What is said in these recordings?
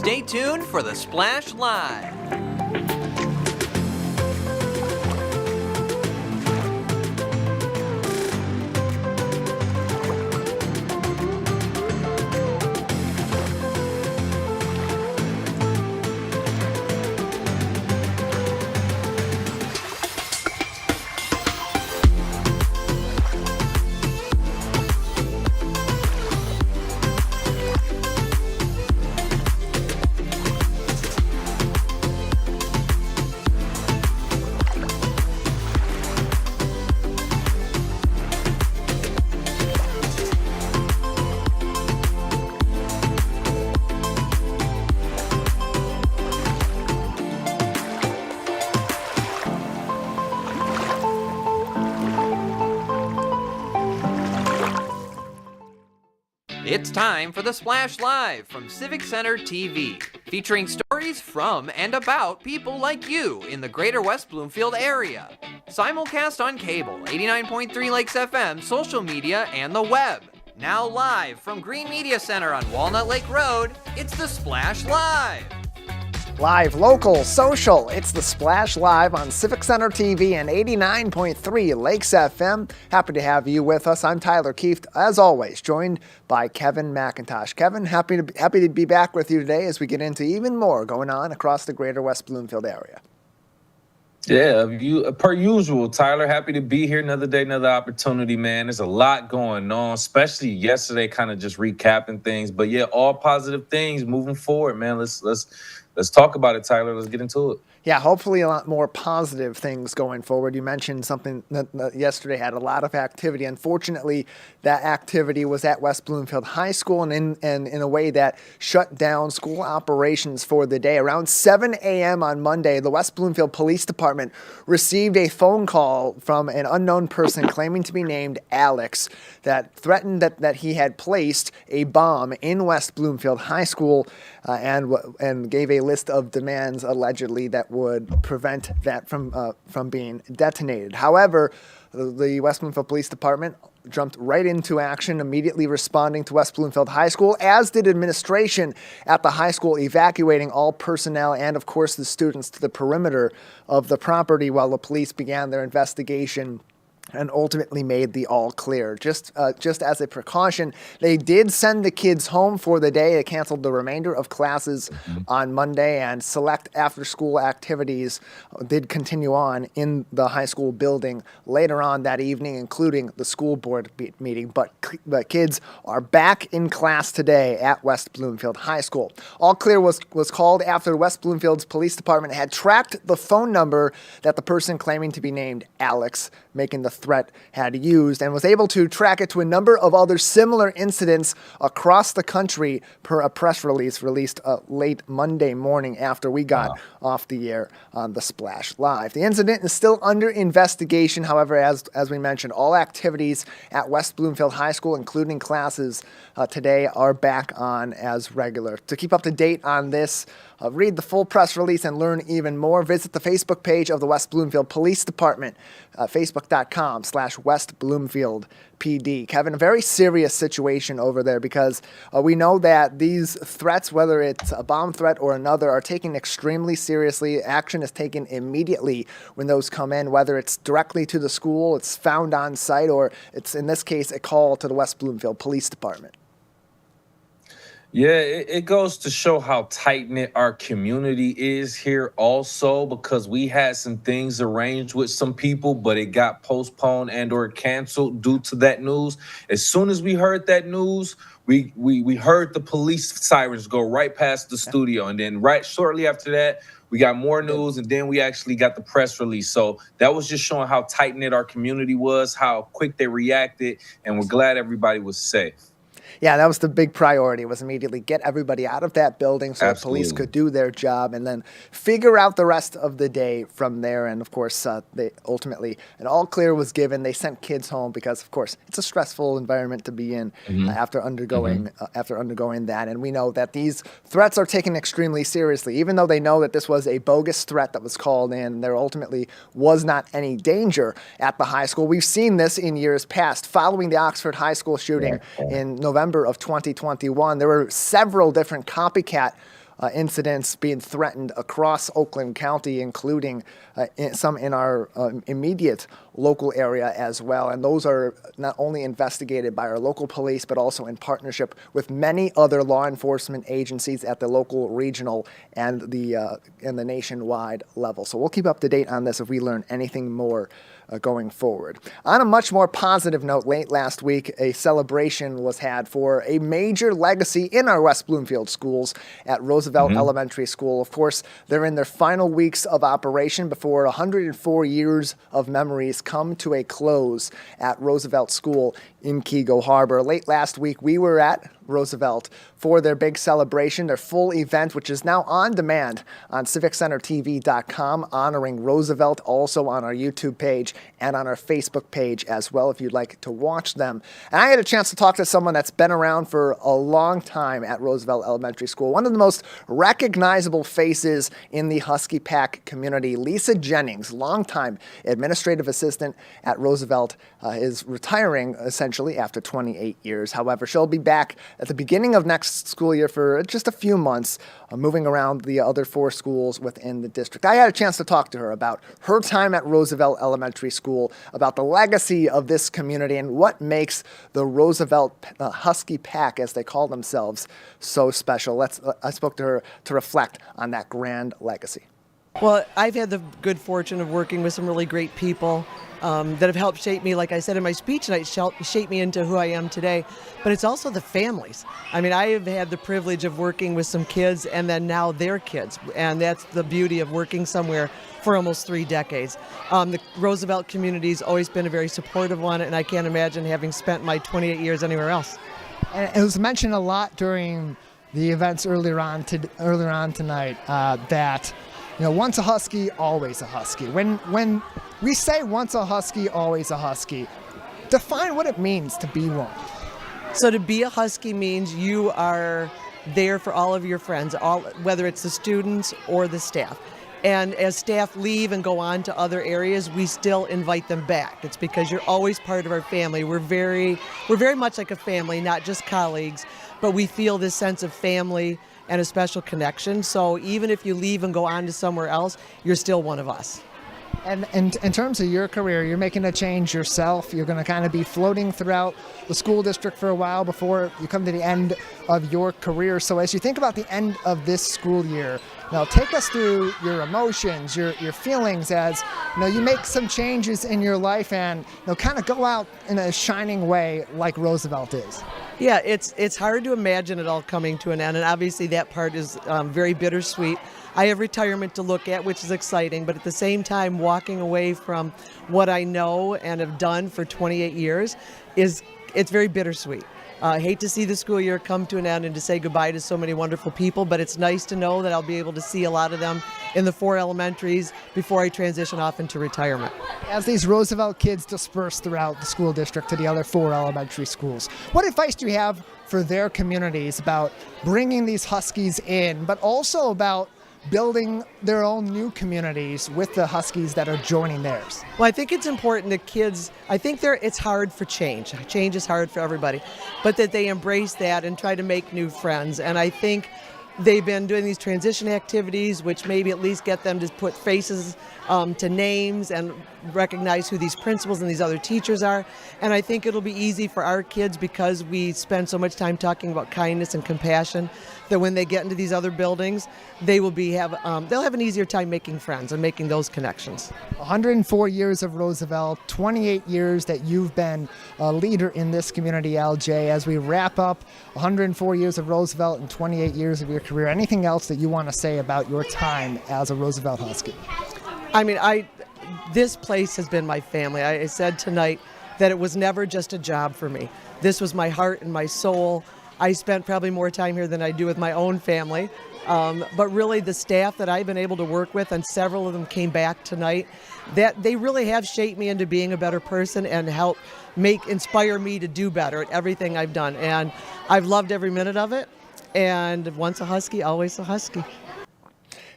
Stay tuned for the Splash Live. It's time for the Splash Live from Civic Center TV, featuring stories from and about people like you in the greater West Bloomfield area. Simulcast on cable, 89.3 Lakes FM, social media, and the web. Now live from Green Media Center on Walnut Lake Road, it's the Splash Live. Live, local, social, it's the Splash Live on Civic Center TV and 89.3 Lakes FM. Happy to have you with us. I'm Tyler Keefe, as always, joined by Kevin McIntosh. Kevin, happy to be back with you today as we get into even more going on across the greater West Bloomfield area. Yeah, per usual, Tyler, happy to be here. Another day, another opportunity, man. There's a lot going on, especially yesterday, kind of just recapping things. But yeah, all positive things moving forward, man. Let's talk about it, Tyler. Let's get into it. Yeah, hopefully a lot more positive things going forward. You mentioned something that yesterday had a lot of activity. Unfortunately, that activity was at West Bloomfield High School and in a way that shut down school operations for the day. Around 7 a.m. on Monday, the West Bloomfield Police Department received a phone call from an unknown person claiming to be named Alex that threatened that he had placed a bomb in West Bloomfield High School and gave a list of demands allegedly that would prevent that from being detonated. However, the West Bloomfield Police Department jumped right into action, immediately responding to West Bloomfield High School, as did administration at the high school, evacuating all personnel and, of course, the students to the perimeter of the property while the police began their investigation and ultimately made the all clear. Just as a precaution, they did send the kids home for the day. They canceled the remainder of classes on Monday, and select after-school activities did continue on in the high school building later on that evening, including the school board meeting. But kids are back in class today at West Bloomfield High School. All clear was called after West Bloomfield's police department had tracked the phone number that the person claiming to be named Alex, making the threat, had used, and was able to track it to a number of other similar incidents across the country per a press release released late Monday morning after we got off the air on the Splash Live. The incident is still under investigation. However, as we mentioned, all activities at West Bloomfield High School, including classes today, are back on as regular. To keep up to date on this, read the full press release and learn even more, visit the Facebook page of the West Bloomfield Police Department, facebook.com/West Bloomfield PD. Kevin, a very serious situation over there because we know that these threats, whether it's a bomb threat or another, are taken extremely seriously. Action is taken immediately when those come in, whether it's directly to the school, it's found on site, or it's, in this case, a call to the West Bloomfield Police Department. Yeah, it goes to show how tight-knit our community is here also, because we had some things arranged with some people, but it got postponed and or canceled due to that news. As soon as we heard that news, we heard the police sirens go right past the studio. And then right shortly after that, we got more news, and then we actually got the press release. So that was just showing how tight-knit our community was, how quick they reacted, and we're glad everybody was safe. Yeah, that was the big priority, was immediately get everybody out of that building so the police could do their job and then figure out the rest of the day from there. And, of course, they ultimately, an all clear was given. They sent kids home because, of course, it's a stressful environment to be in after undergoing that. And we know that these threats are taken extremely seriously, even though they know that this was a bogus threat that was called in. There ultimately was not any danger at the high school. We've seen this in years past. Following the Oxford High School shooting in November of 2021, there were several different copycat incidents being threatened across Oakland County, including some in our immediate local area as well. And those are not only investigated by our local police, but also in partnership with many other law enforcement agencies at the local, regional, and the nationwide level. So we'll keep up to date on this if we learn anything more going forward. On a much more positive note, late last week, a celebration was had for a major legacy in our West Bloomfield schools at Roosevelt Elementary School. Of course, they're in their final weeks of operation before 104 years of memories come to a close at Roosevelt School in Keego Harbor. Late last week, we were at Roosevelt for their big celebration, their full event, which is now on demand on civiccentertv.com, honoring Roosevelt, also on our YouTube page and on our Facebook page as well, if you'd like to watch them. And I had a chance to talk to someone that's been around for a long time at Roosevelt Elementary School, one of the most recognizable faces in the Husky Pack community. Lisa Jennings, longtime administrative assistant at Roosevelt, is retiring essentially after 28 years. However, she'll be back at the beginning of next school year for just a few months, moving around the other 4 schools within the district. I had a chance to talk to her about her time at Roosevelt Elementary School, about the legacy of this community, and what makes the Roosevelt Husky Pack, as they call themselves, so special. I spoke to her to reflect on that grand legacy. Well, I've had the good fortune of working with some really great people that have helped shape me, like I said in my speech tonight, shape me into who I am today. But it's also the families. I mean, I have had the privilege of working with some kids and then now their kids. And that's the beauty of working somewhere for almost 3 decades. The Roosevelt community's always been a very supportive one, and I can't imagine having spent my 28 years anywhere else. And it was mentioned a lot during the events earlier on tonight that, you know, once a Husky, always a Husky. When we say once a Husky, always a Husky, define what it means to be one. So to be a Husky means you are there for all of your friends, whether it's the students or the staff. And as staff leave and go on to other areas, we still invite them back. It's because you're always part of our family. We're very much like a family, not just colleagues, but we feel this sense of family and a special connection. So even if you leave and go on to somewhere else, you're still one of us. And in terms of your career, you're making a change yourself. You're going to kind of be floating throughout the school district for a while before you come to the end of your career. So as you think about the end of this school year, now take us through your emotions, your feelings as you make some changes in your life and kind of go out in a shining way like Roosevelt is. Yeah, it's hard to imagine it all coming to an end, and obviously that part is very bittersweet. I have retirement to look at, which is exciting, but at the same time, walking away from what I know and have done for 28 years it's very bittersweet. I hate to see the school year come to an end and to say goodbye to so many wonderful people, but it's nice to know that I'll be able to see a lot of them in the 4 elementaries before I transition off into retirement. As these Roosevelt kids disperse throughout the school district to the other 4 elementary schools, what advice do you have for their communities about bringing these Huskies in, but also about building their own new communities with the Huskies that are joining theirs? Well, I think it's important that kids, it's hard for change. Change is hard for everybody, but that they embrace that and try to make new friends. And I think they've been doing these transition activities, which maybe at least get them to put faces to names and recognize who these principals and these other teachers are. And I think it'll be easy for our kids, because we spend so much time talking about kindness and compassion, that when they get into these other buildings, they'll have an easier time making friends and making those connections. 104 years of Roosevelt, 28 years that you've been a leader in this community, LJ. As we wrap up 104 years of Roosevelt and 28 years of your career, anything else that you want to say about your time as a Roosevelt Husky? I mean, this place has been my family. I said tonight that it was never just a job for me. This was my heart and my soul. I spent probably more time here than I do with my own family. But really the staff that I've been able to work with, and several of them came back tonight, that they really have shaped me into being a better person and helped inspire me to do better at everything I've done. And I've loved every minute of it. And once a Husky, always a Husky.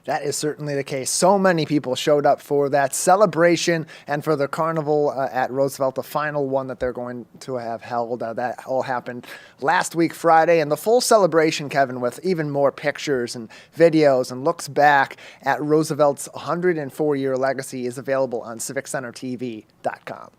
That is certainly the case. So many people showed up for that celebration and for the carnival at Roosevelt, the final one that they're going to have held. That all happened last week, Friday, and the full celebration, Kevin, with even more pictures and videos and looks back at Roosevelt's 104-year legacy is available on CivicCenterTV.com.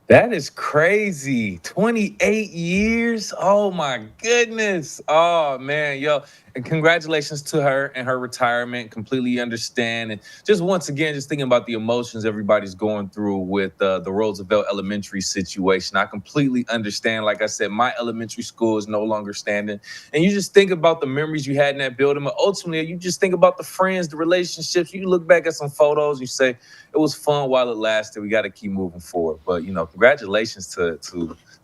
That is crazy. 28 years. Oh my goodness. Oh man, yo. And congratulations to her and her retirement. Completely understand. And just once again, just thinking about the emotions everybody's going through with the Roosevelt Elementary situation. I completely understand. Like I said, my elementary school is no longer standing. And you just think about the memories you had in that building. But ultimately, you just think about the friends, the relationships. You look back at some photos, you say, it was fun while it lasted. We got to keep moving forward. But, congratulations to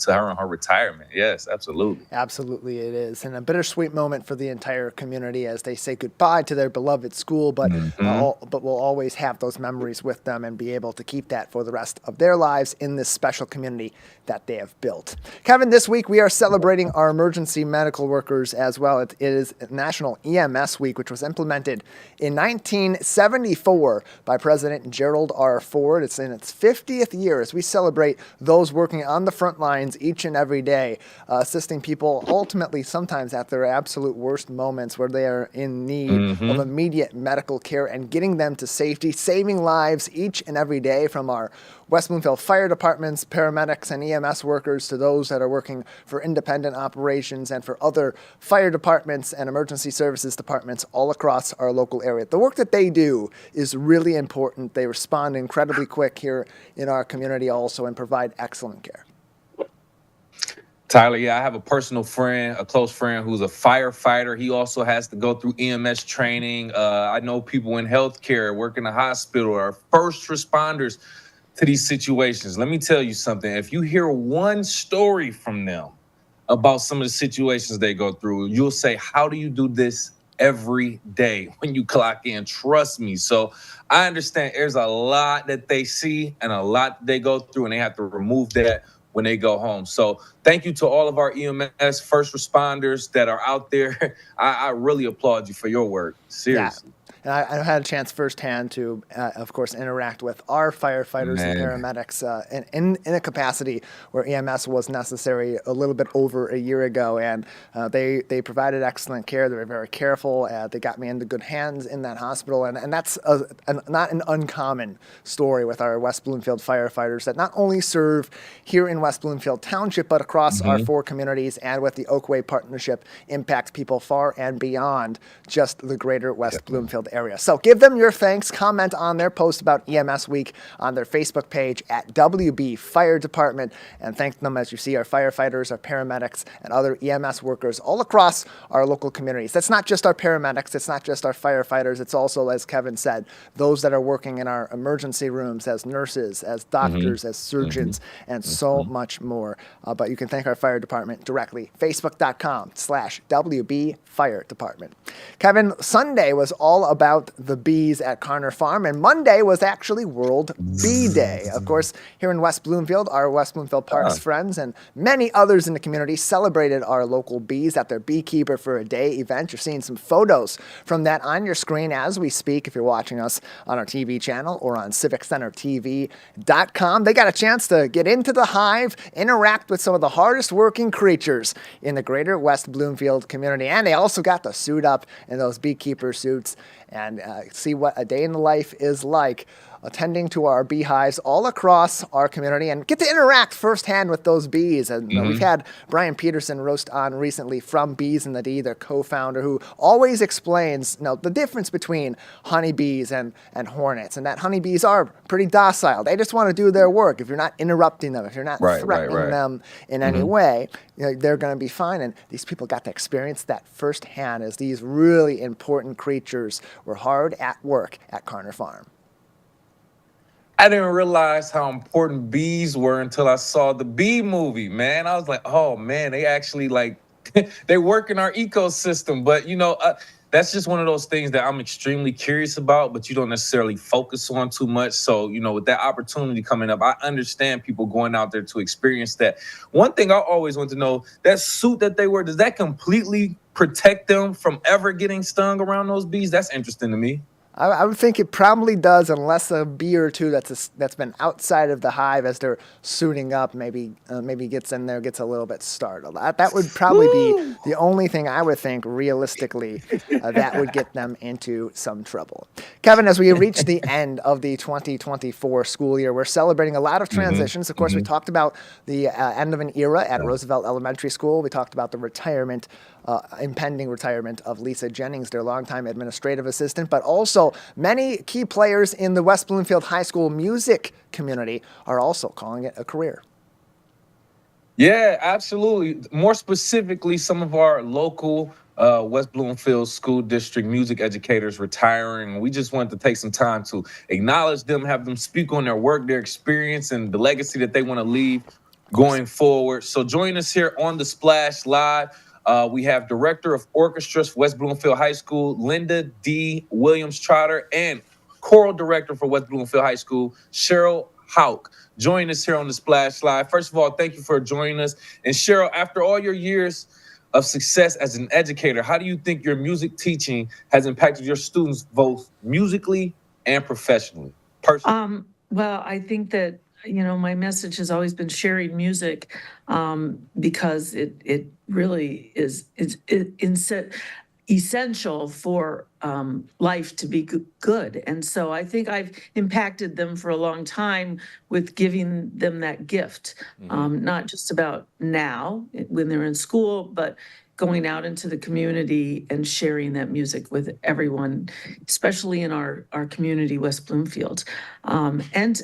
her on her retirement. Yes, absolutely. Absolutely it is. And a bittersweet moment for the entire community as they say goodbye to their beloved school, but we'll always have those memories with them and be able to keep that for the rest of their lives in this special community that they have built. Kevin, this week we are celebrating our emergency medical workers as well. It is National EMS Week, which was implemented in 1974 by President Gerald R. Ford. It's in its 50th year as we celebrate those working on the front lines each and every day, assisting people ultimately sometimes at their absolute worst moments where they are in need of immediate medical care and getting them to safety, saving lives each and every day, from our West Bloomfield fire departments, paramedics, and EMS workers to those that are working for independent operations and for other fire departments and emergency services departments all across our local area. The work that they do is really important. They respond incredibly quick here in our community also and provide excellent care. Tyler, yeah, I have a personal friend, a close friend who's a firefighter. He also has to go through EMS training. I know people in healthcare, work in the hospital, are first responders to these situations. Let me tell you something. If you hear one story from them about some of the situations they go through, you'll say, how do you do this every day when you clock in? Trust me. So I understand there's a lot that they see and a lot they go through, and they have to remove that when they go home. So thank you to all of our EMS first responders that are out there. I really applaud you for your work. Seriously. Yeah. And I had a chance firsthand to, of course, interact with our firefighters and paramedics in a capacity where EMS was necessary a little bit over a year ago. And they provided excellent care. They were very careful. They got me into good hands in that hospital. And that's not an uncommon story with our West Bloomfield firefighters that not only serve here in West Bloomfield Township, but across our 4 communities, and with the Oakway Partnership impact people far and beyond just the greater West Bloomfield area. So give them your thanks. Comment on their post about EMS Week on their Facebook page at WB Fire Department, and thank them as you see our firefighters, our paramedics, and other EMS workers all across our local communities. That's not just our paramedics. It's not just our firefighters. It's also, as Kevin said, those that are working in our emergency rooms as nurses, as doctors, as surgeons, and so much more. But you can thank our fire department directly. Facebook.com/WB Fire Department. Kevin, Sunday was all about the bees at Carner Farm, and Monday was actually World Bee Day. Of course, here in West Bloomfield, our West Bloomfield Parks friends and many others in the community celebrated our local bees at their Beekeeper for a Day event. You're seeing some photos from that on your screen as we speak if you're watching us on our TV channel or on CivicCenterTV.com. They got a chance to get into the hive, interact with some of the hardest working creatures in the greater West Bloomfield community, and they also got to suit up in those beekeeper suits and see what a day in the life is like attending to our beehives all across our community and get to interact firsthand with those bees. And we've had Brian Peterson roast on recently from Bees in the D, their co-founder, who always explains the difference between honeybees and hornets, and that honeybees are pretty docile. They just want to do their work. If you're not interrupting them, if you're not threatening them in any way, they're going to be fine. And these people got to experience that firsthand as these really important creatures were hard at work at Carner Farm. I didn't realize how important bees were until I saw the Bee movie, man. I was like, oh, man, they actually, they work in our ecosystem. But, that's just one of those things that I'm extremely curious about, but you don't necessarily focus on too much. So, with that opportunity coming up, I understand people going out there to experience that. One thing I always want to know, that suit that they wear, does that completely protect them from ever getting stung around those bees? That's interesting to me. I would think it probably does, unless a bee or two that's been outside of the hive as they're suiting up maybe gets in there, gets a little bit startled. That would probably be the only thing I would think realistically that would get them into some trouble. Kevin, as we reach the end of the 2024 school year, we're celebrating a lot of transitions. Of course, we talked about the end of an era at Roosevelt Elementary School. We talked about the impending retirement of Lisa Jennings, their longtime administrative assistant, but also many key players in the West Bloomfield High School music community are also calling it a career. Yeah, absolutely. More specifically, some of our local West Bloomfield School District music educators retiring. We just wanted to take some time to acknowledge them, have them speak on their work, their experience, and the legacy that they want to leave going forward. So join us here on the Splash Live. We have Director of Orchestra for West Bloomfield High School, Linda D. Williams-Trotter, and Choral Director for West Bloomfield High School, Cheryl Hauk. Join us here on the Splash Live. First of all, thank you for joining us. And Cheryl, after all your years of success as an educator, how do you think your music teaching has impacted your students both musically and professionally? Personally? Well, I think that my message has always been sharing music, because it really is essential for life to be good. And so I think I've impacted them for a long time with giving them that gift, not just about now when they're in school, but going out into the community and sharing that music with everyone, especially in our community, West Bloomfield. And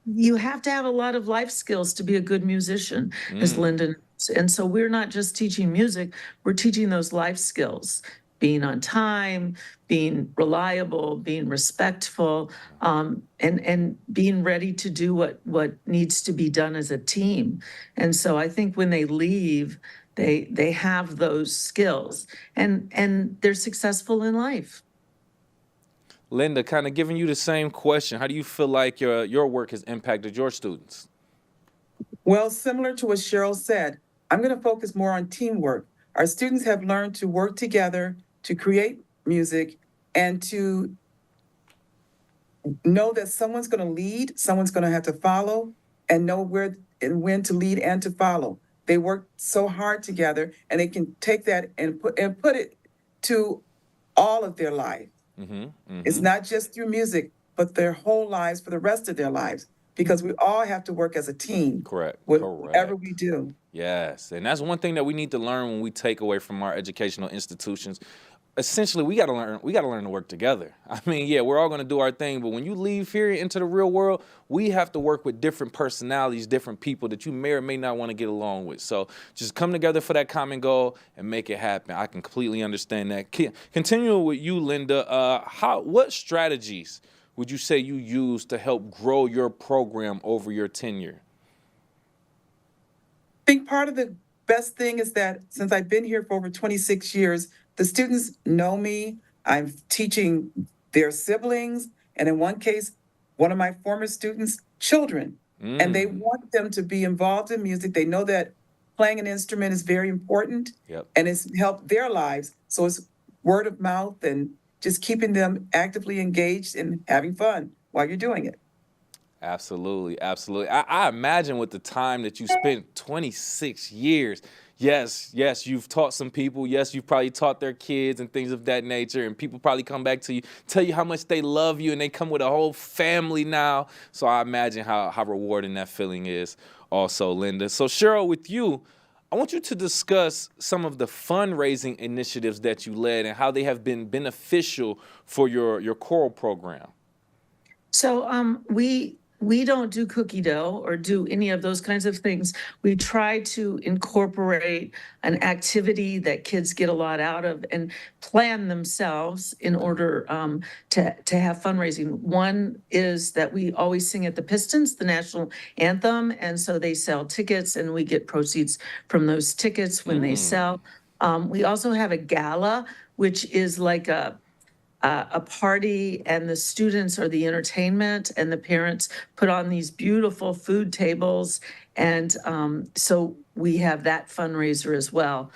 you have to have a lot of life skills to be a good musician, as Lyndon. And so we're not just teaching music, we're teaching those life skills, being on time, being reliable, being respectful, and being ready to do what needs to be done as a team. And so I think when they leave, they have those skills and they're successful in life. Linda, kind of giving you the same question. How do you feel like your work has impacted your students? Well, similar to what Cheryl said, I'm going to focus more on teamwork. Our students have learned to work together, to create music, and to know that someone's going to lead, someone's going to have to follow, and know where and when to lead and to follow. They work so hard together, and they can take that and put it to all of their life. It's not just through music, but their whole lives for the rest of their lives, because we all have to work as a team. Correct. Whatever we do. Yes, and that's one thing that we need to learn when we take away from our educational institutions. Essentially, we got to learn to work together. I mean, yeah, we're all going to do our thing, but when you leave here into the real world, we have to work with different personalities, different people that you may or may not want to get along with. So just come together for that common goal and make it happen. I can completely understand that. Continuing with you, Linda, what strategies would you say you use to help grow your program over your tenure? I think part of the best thing is that since I've been here for over 26 years, the students know me. I'm teaching their siblings, and in one case, one of my former students' children. And they want them to be involved in music. They know that playing an instrument is very important, and it's helped their lives. So it's word of mouth and just keeping them actively engaged and having fun while you're doing it. Absolutely, absolutely. I imagine with the time that you spent, 26 years, yes, you've taught some people. Yes, you've probably taught their kids and things of that nature. And people probably come back to you, tell you how much they love you, and they come with a whole family now. So I imagine how rewarding that feeling is also, Linda. So Cheryl, with you, I want you to discuss some of the fundraising initiatives that you led and how they have been beneficial for your choral program. So we don't do cookie dough or do any of those kinds of things. We try to incorporate an activity that kids get a lot out of and plan themselves in order to have fundraising. One is that we always sing at the Pistons, the national anthem, and so they sell tickets and we get proceeds from those tickets when they sell. We also have a gala, which is like a party, and the students are the entertainment, and the parents put on these beautiful food tables. And so we have that fundraiser as well.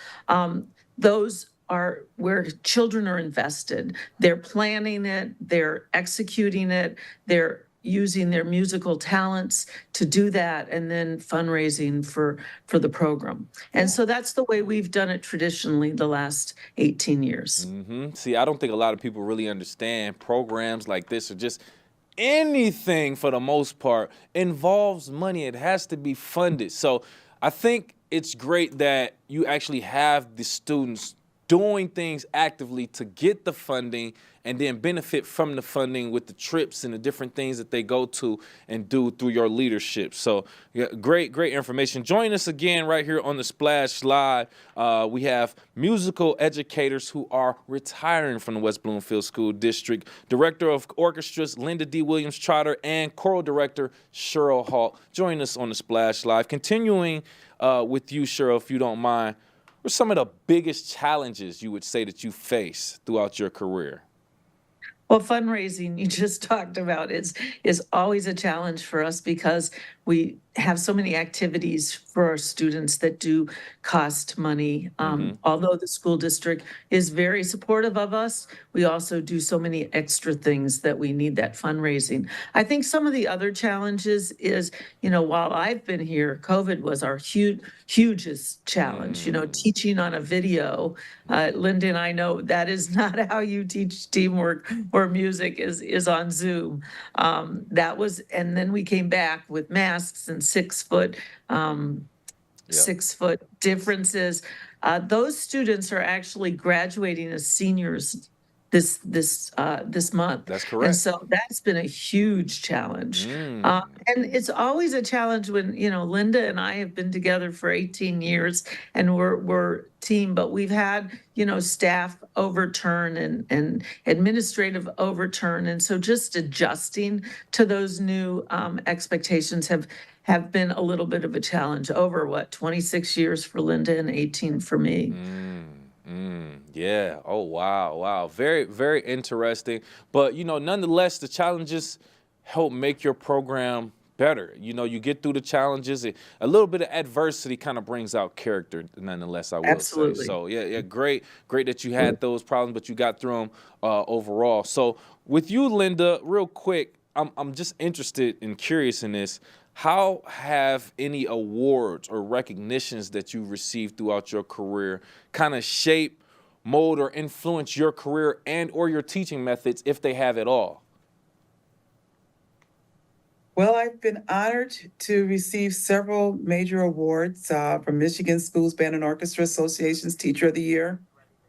Those are where children are invested. They're planning it, they're executing it, they're using their musical talents to do that, and then fundraising for the program. And so that's the way we've done it traditionally the last 18 years. See, I don't think a lot of people really understand programs like this, or just anything for the most part involves money. It has to be funded. So I think it's great that you actually have the students doing things actively to get the funding and then benefit from the funding with the trips and the different things that they go to and do through your leadership. So yeah, great information. Join us again right here on the Splash Live. We have musical educators who are retiring from the West Bloomfield School District, Director of Orchestras Linda D. Williams-Trotter, and Choral Director Cheryl Hall. Join us on the Splash Live. Continuing with you, Cheryl, if you don't mind, what are some of the biggest challenges you would say that you face throughout your career? Well, fundraising, you just talked about, is always a challenge for us because we have so many activities for our students that do cost money. Although the school district is very supportive of us, we also do so many extra things that we need that fundraising. I think some of the other challenges is, while I've been here, COVID was our hugest challenge. Teaching on a video, Linda and I know that is not how you teach teamwork or music is on Zoom. And then we came back with masks and 6 foot differences. Those students are actually graduating as seniors this month. That's correct. And so that's been a huge challenge. And it's always a challenge when, Linda and I have been together for 18 years and we're team, but we've had, staff overturn and administrative overturn. And so just adjusting to those new expectations have been a little bit of a challenge over 26 years for Linda and 18 for me. Yeah. Oh, wow. Very, very interesting. But, nonetheless, the challenges help make your program better. You get through the challenges. A little bit of adversity kind of brings out character, nonetheless, I will Absolutely. say. So, yeah, great that you had those problems, but you got through them overall. So with you, Linda, real quick, I'm just interested and curious in this. How have any awards or recognitions that you received throughout your career kind of shape, mold, or influence your career and or your teaching methods, if they have at all? Well, I've been honored to receive several major awards from Michigan Schools Band and Orchestra Association's Teacher of the Year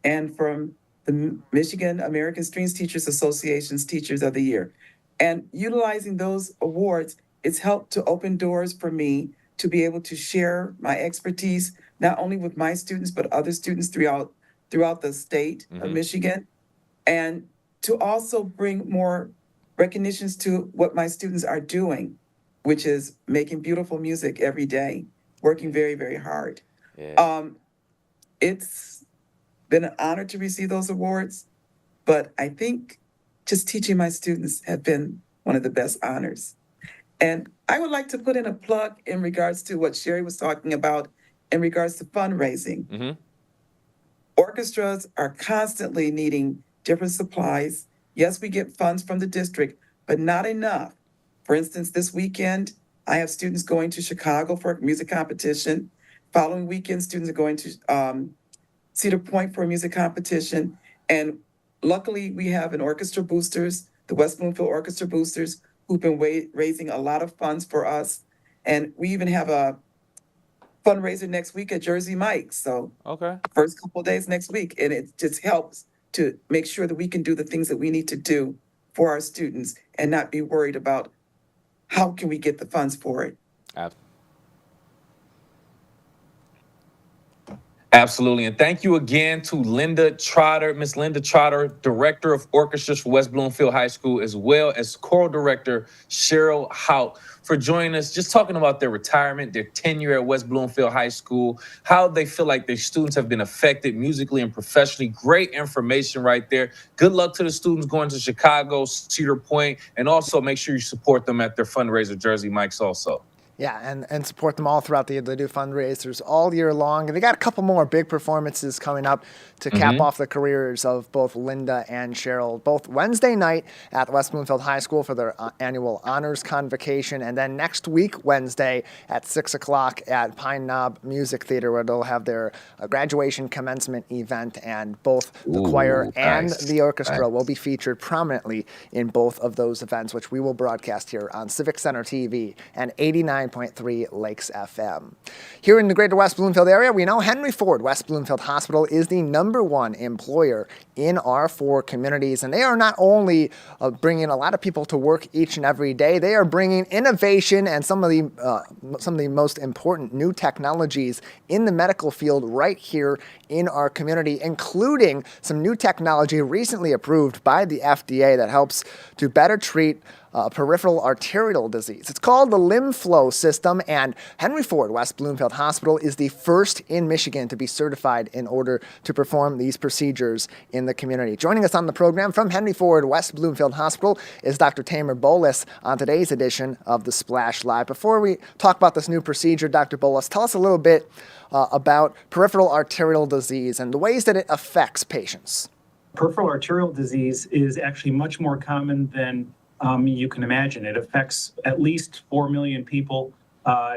and from the Michigan American Strings Teachers Association's Teachers of the Year. And utilizing those awards, it's helped to open doors for me to be able to share my expertise, not only with my students, but other students throughout the state of Michigan, and to also bring more recognitions to what my students are doing, which is making beautiful music every day, working very, very hard. Yeah. It's been an honor to receive those awards, but I think just teaching my students have been one of the best honors. And I would like to put in a plug in regards to what Sherry was talking about in regards to fundraising. Orchestras are constantly needing different supplies. Yes, we get funds from the district, but not enough. For instance, this weekend, I have students going to Chicago for a music competition. Following weekend, students are going to Cedar Point for a music competition. And luckily, we have an orchestra boosters, the West Bloomfield Orchestra Boosters, who've been raising a lot of funds for us. And we even have a fundraiser next week at Jersey Mike's. So first couple of days next week. And it just helps to make sure that we can do the things that we need to do for our students and not be worried about how can we get the funds for it. Absolutely. And thank you again to Linda Trotter, Miss Linda Trotter, Director of Orchestras for West Bloomfield High School, as well as Choral Director Cheryl Hout, for joining us, just talking about their retirement, their tenure at West Bloomfield High School, how they feel like their students have been affected musically and professionally. Great information right there. Good luck to the students going to Chicago, Cedar Point, and also make sure you support them at their fundraiser, Jersey Mike's also. Yeah, and support them all throughout the year. They do fundraisers all year long. And they got a couple more big performances coming up to cap off the careers of both Linda and Cheryl, both Wednesday night at West Bloomfield High School for their annual honors convocation, and then next week, Wednesday at 6 o'clock at Pine Knob Music Theater, where they'll have their graduation commencement event, and both the choir and the orchestra will be featured prominently in both of those events, which we will broadcast here on Civic Center TV and 89.3 Lakes FM. Here in the greater West Bloomfield area, we know Henry Ford West Bloomfield Hospital is the #1 employer in our 4 communities, and they are not only bringing a lot of people to work each and every day, they are bringing innovation and some of the most important new technologies in the medical field right here in our community, including some new technology recently approved by the FDA that helps to better treat peripheral arterial disease. It's called the limb flow system, and Henry Ford West Bloomfield Hospital is the first in Michigan to be certified in order to perform these procedures in the community. Joining us on the program from Henry Ford West Bloomfield Hospital is Dr. Tamer Bolus on today's edition of the Splash Live. Before we talk about this new procedure, Dr. Bolus, tell us a little bit about peripheral arterial disease and the ways that it affects patients. Peripheral arterial disease is actually much more common than you can imagine. It affects at least 4 million people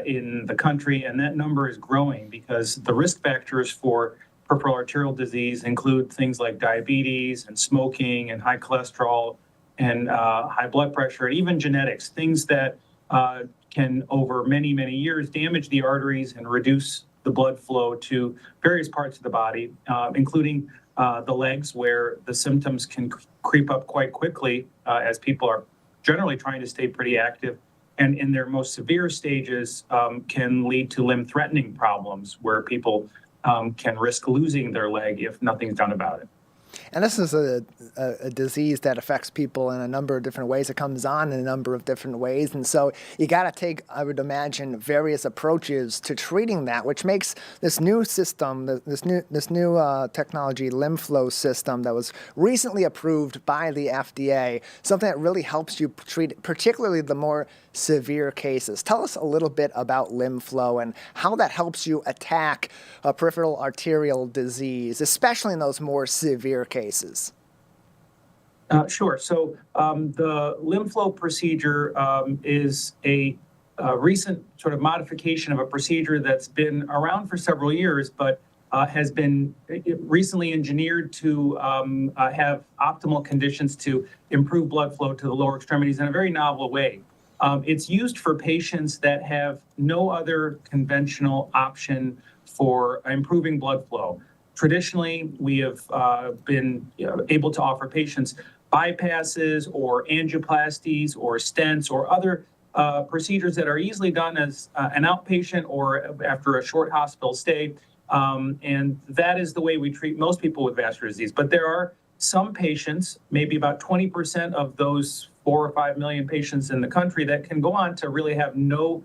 in the country, and that number is growing because the risk factors for peripheral arterial disease include things like diabetes and smoking and high cholesterol and high blood pressure, and even genetics, things that can over many, many years damage the arteries and reduce the blood flow to various parts of the body, including the legs, where the symptoms can creep up quite quickly as people are generally trying to stay pretty active, and in their most severe stages can lead to limb-threatening problems where people can risk losing their leg if nothing's done about it. And this is a disease that affects people in a number of different ways. It comes on in a number of different ways. And so you got to take, I would imagine, various approaches to treating that, which makes this new system, this new technology, limb flow system that was recently approved by the FDA, something that really helps you treat particularly the more severe cases. Tell us a little bit about limb flow and how that helps you attack peripheral arterial disease, especially in those more severe cases. Sure. So the limb flow procedure is a recent sort of modification of a procedure that's been around for several years, but has been recently engineered to have optimal conditions to improve blood flow to the lower extremities in a very novel way. It's used for patients that have no other conventional option for improving blood flow. Traditionally, we have been able to offer patients bypasses or angioplasties or stents or other procedures that are easily done as an outpatient or after a short hospital stay. And that is the way we treat most people with vascular disease. But there are some patients, maybe about 20% of those 4 or 5 million patients in the country, that can go on to really have no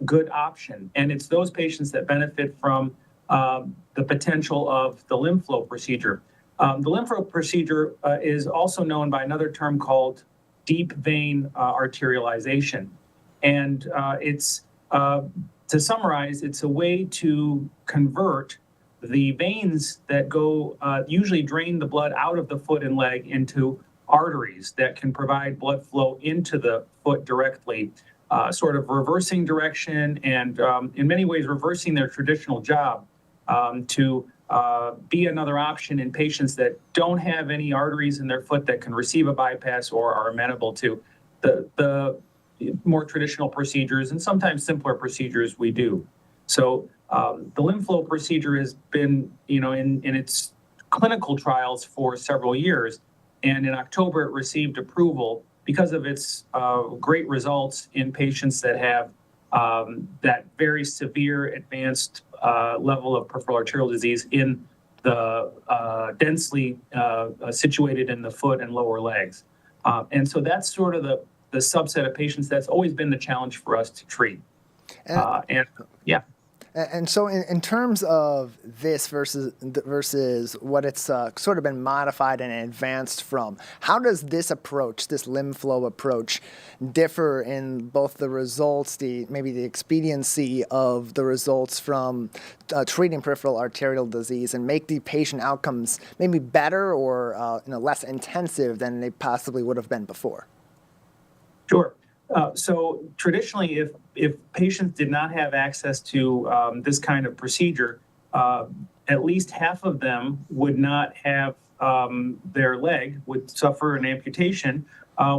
good option. And it's those patients that benefit from the potential of the limb flow procedure. The limb flow procedure is also known by another term called deep vein arterialization. And it's, to summarize, it's a way to convert the veins that go usually drain the blood out of the foot and leg into arteries that can provide blood flow into the foot directly, sort of reversing direction and in many ways reversing their traditional job to be another option in patients that don't have any arteries in their foot that can receive a bypass or are amenable to the more traditional procedures and sometimes simpler procedures we do. So the limb flow procedure has been, in its clinical trials for several years. And in October, it received approval because of its great results in patients that have that very severe advanced level of peripheral arterial disease in the densely situated in the foot and lower legs. And so that's sort of the subset of patients that's always been the challenge for us to treat. And yeah. And so, in terms of this versus what it's sort of been modified and advanced from, how does this approach, this limb flow approach, differ in both the results, maybe the expediency of the results from treating peripheral arterial disease, and make the patient outcomes maybe better or less intensive than they possibly would have been before? Sure. So traditionally, if patients did not have access to this kind of procedure, at least half of them would not have their leg, would suffer an amputation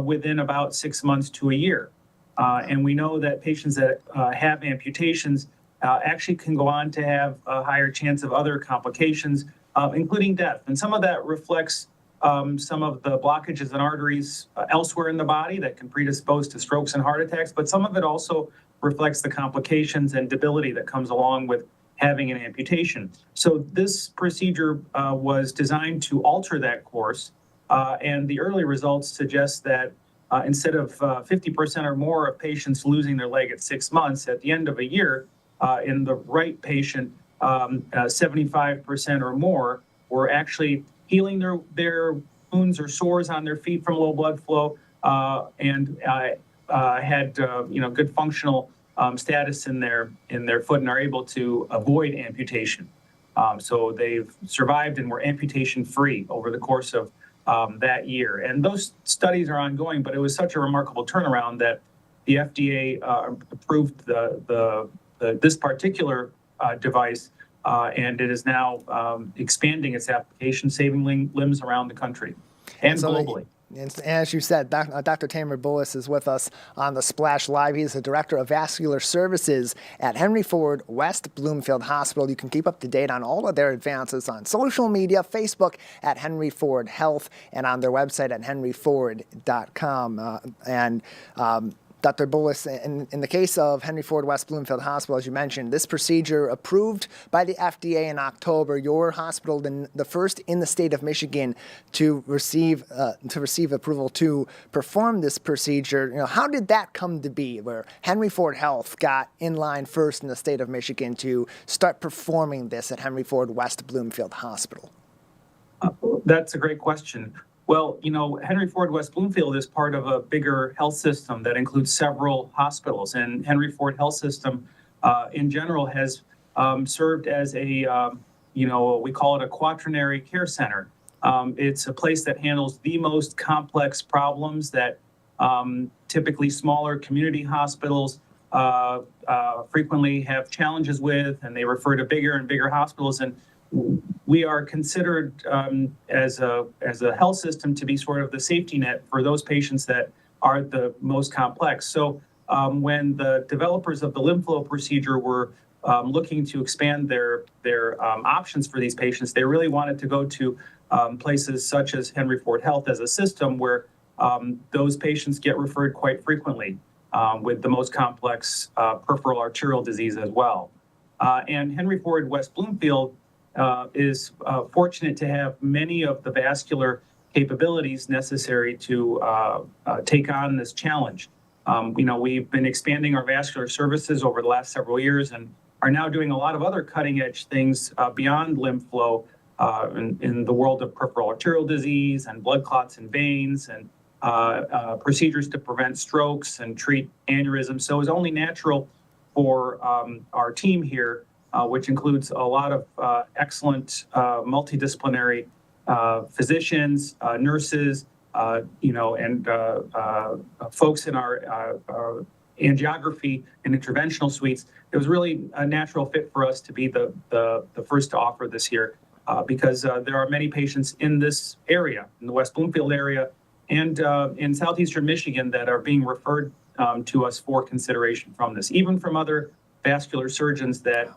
within about 6 months to a year. And we know that patients that have amputations actually can go on to have a higher chance of other complications, including death. And some of that reflects some of the blockages in arteries elsewhere in the body that can predispose to strokes and heart attacks, but some of it also reflects the complications and debility that comes along with having an amputation. So this procedure was designed to alter that course, and the early results suggest that instead of 50% or more of patients losing their leg at 6 months, at the end of a year, in the right patient, 75% or more were actually healing their wounds or sores on their feet from low blood flow, and had good functional status in their foot and are able to avoid amputation. So they've survived and were amputation free over the course of that year. And those studies are ongoing, but it was such a remarkable turnaround that the FDA approved this particular device. And it is now expanding its application, saving limbs around the country and globally. And as you said, Dr. Tamer Bullis is with us on the Splash Live. He's the Director of Vascular Services at Henry Ford West Bloomfield Hospital. You can keep up to date on all of their advances on social media, Facebook at Henry Ford Health, and on their website at henryford.com. Dr. Bullis, in the case of Henry Ford West Bloomfield Hospital, as you mentioned, this procedure approved by the FDA in October, your hospital, the first in the state of Michigan to receive approval to perform this procedure. How did that come to be, where Henry Ford Health got in line first in the state of Michigan to start performing this at Henry Ford West Bloomfield Hospital? That's a great question. Well, Henry Ford West Bloomfield is part of a bigger health system that includes several hospitals, and Henry Ford Health System in general has served as a, we call it a quaternary care center. It's a place that handles the most complex problems that typically smaller community hospitals frequently have challenges with, and they refer to bigger and bigger hospitals. And we are considered as a health system to be sort of the safety net for those patients that are the most complex. So when the developers of the limb flow procedure were looking to expand their options for these patients, they really wanted to go to places such as Henry Ford Health as a system where those patients get referred quite frequently with the most complex peripheral arterial disease as well. And Henry Ford West Bloomfield is fortunate to have many of the vascular capabilities necessary to take on this challenge. We've been expanding our vascular services over the last several years and are now doing a lot of other cutting edge things beyond limb flow in the world of peripheral arterial disease and blood clots in veins and procedures to prevent strokes and treat aneurysms. So it's only natural for our team here, which includes a lot of excellent multidisciplinary physicians, nurses, and folks in our angiography and interventional suites. It was really a natural fit for us to be the first to offer this here because there are many patients in this area, in the West Bloomfield area, and in southeastern Michigan that are being referred to us for consideration from this, even from other vascular surgeons that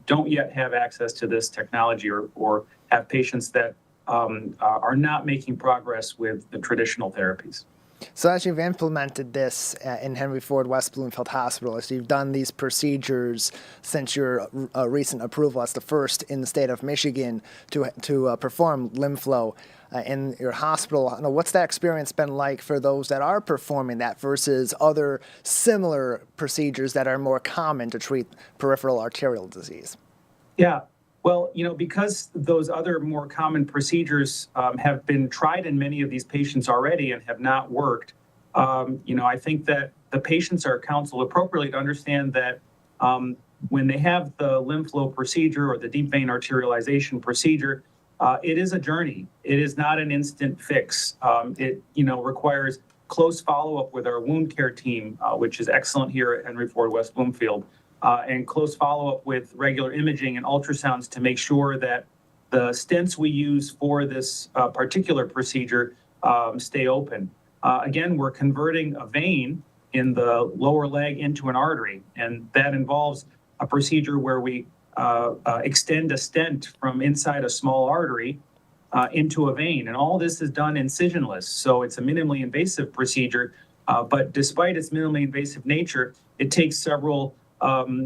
don't yet have access to this technology or have patients that are not making progress with the traditional therapies. So as you've implemented this in Henry Ford West Bloomfield Hospital, as you've done these procedures since your recent approval as the first in the state of Michigan to perform limb flow in your hospital, what's that experience been like for those that are performing that versus other similar procedures that are more common to treat peripheral arterial disease? Yeah. Well, because those other more common procedures have been tried in many of these patients already and have not worked, I think that the patients are counseled appropriately to understand that when they have the limb flow procedure or the deep vein arterialization procedure, it is a journey. It is not an instant fix. It requires close follow-up with our wound care team, which is excellent here at Henry Ford West Bloomfield. And close follow-up with regular imaging and ultrasounds to make sure that the stents we use for this particular procedure stay open. Again, we're converting a vein in the lower leg into an artery, and that involves a procedure where we extend a stent from inside a small artery into a vein. And all this is done incisionless, so it's a minimally invasive procedure. But despite its minimally invasive nature, it takes several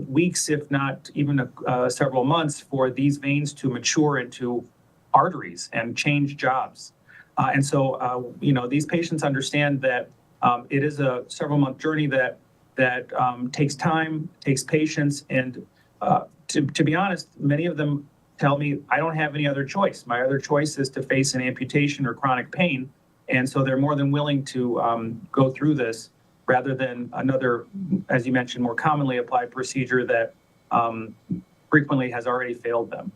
weeks, if not even several months, for these veins to mature into arteries and change jobs. And so, these patients understand that it is a several-month journey that takes time, takes patience, and to be honest, many of them tell me, I don't have any other choice. My other choice is to face an amputation or chronic pain, and so they're more than willing to go through this, rather than another, as you mentioned, more commonly applied procedure that frequently has already failed them.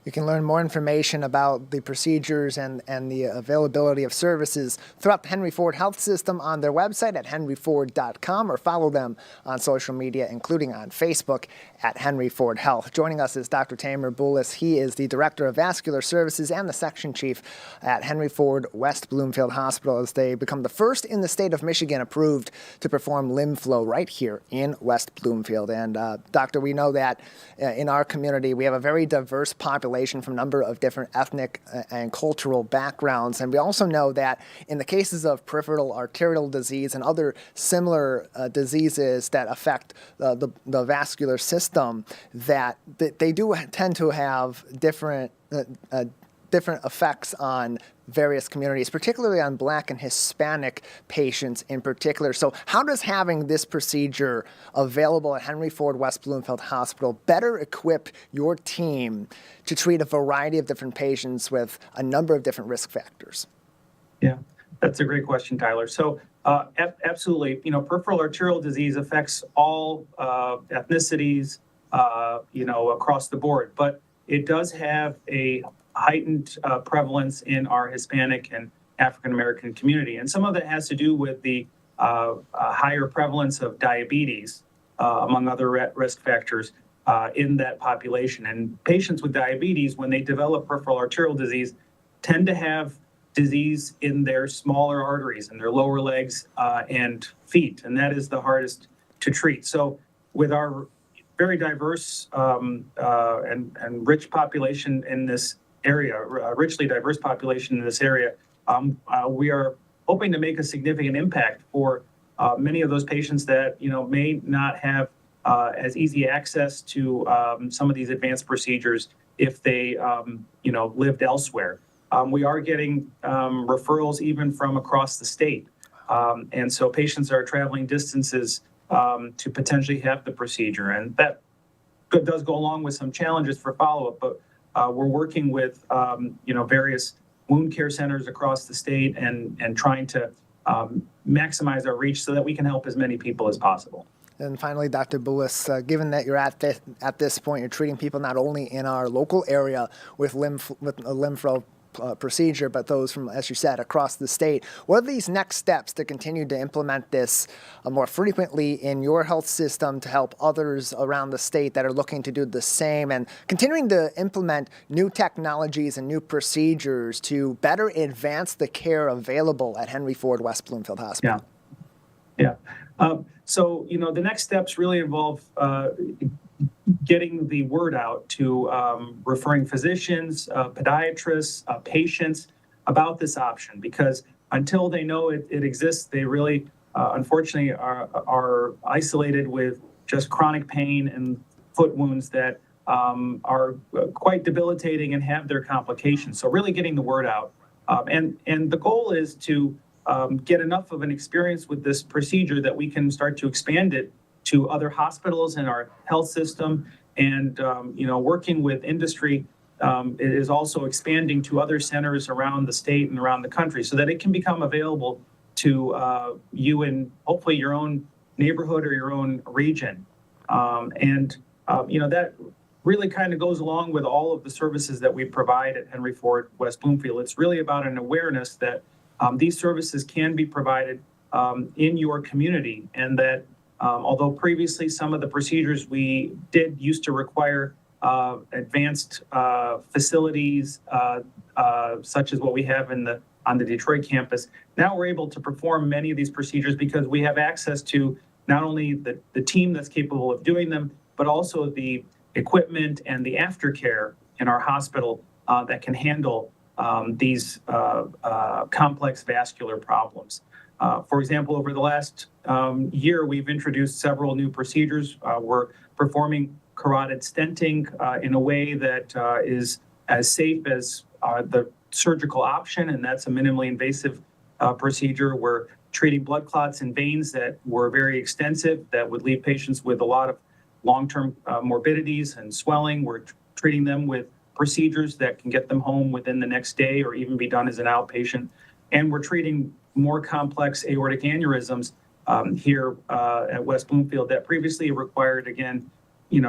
You can learn more information about the procedures and the availability of services throughout the Henry Ford Health System on their website at henryford.com or follow them on social media, including on Facebook at Henry Ford Health. Joining us is Dr. Tamer Bullis. He is the Director of Vascular Services and the Section Chief at Henry Ford West Bloomfield Hospital as they become the first in the state of Michigan approved to perform limb flow right here in West Bloomfield. And Doctor, we know that in our community we have a very diverse population from a number of different ethnic and cultural backgrounds. And we also know that in the cases of peripheral arterial disease and other similar diseases that affect the vascular system, that they do tend to have different effects on various communities, particularly on Black and Hispanic patients in particular. So how does having this procedure available at Henry Ford West Bloomfield Hospital better equip your team to treat a variety of different patients with a number of different risk factors? Yeah, that's a great question, Tyler. So absolutely, peripheral arterial disease affects all ethnicities, across the board, but it does have a heightened prevalence in our Hispanic and African American community. And some of that has to do with the higher prevalence of diabetes, among other risk factors in that population. And patients with diabetes, when they develop peripheral arterial disease, tend to have disease in their smaller arteries, in their lower legs and feet. And that is the hardest to treat. So with our very diverse and rich population in this area, richly diverse population in this area, we are hoping to make a significant impact for many of those patients that may not have as easy access to some of these advanced procedures if they lived elsewhere. We are getting referrals even from across the state, and so patients are traveling distances to potentially have the procedure, and that does go along with some challenges for follow-up, but we're working with various wound care centers across the state and trying to maximize our reach so that we can help as many people as possible. And finally, Dr. Bullis, given that you're at this point, you're treating people not only in our local area with a limb flow procedure, but those from, as you said, across the state. What are these next steps to continue to implement this more frequently in your health system to help others around the state that are looking to do the same, and continuing to implement new technologies and new procedures to better advance the care available at Henry Ford West Bloomfield Hospital? Yeah. So, the next steps really involve getting the word out to referring physicians, podiatrists, patients about this option, because until they know it exists, they really, unfortunately, are isolated with just chronic pain and foot wounds that are quite debilitating and have their complications. So really getting the word out. And the goal is to get enough of an experience with this procedure that we can start to expand it to other hospitals in our health system. And, working with industry it is also expanding to other centers around the state and around the country so that it can become available to you in hopefully your own neighborhood or your own region. That really kind of goes along with all of the services that we provide at Henry Ford West Bloomfield. It's really about an awareness that these services can be provided in your community, and that although previously some of the procedures we did used to require advanced facilities such as what we have on the Detroit campus, now we're able to perform many of these procedures because we have access to not only the team that's capable of doing them, but also the equipment and the aftercare in our hospital that can handle these complex vascular problems. For example, over the last year, we've introduced several new procedures. We're performing carotid stenting in a way that is as safe as the surgical option, and that's a minimally invasive procedure. We're treating blood clots in veins that were very extensive, that would leave patients with a lot of long-term morbidities and swelling. We're treating them with procedures that can get them home within the next day or even be done as an outpatient. And we're treating more complex aortic aneurysms here at West Bloomfield that previously required, again,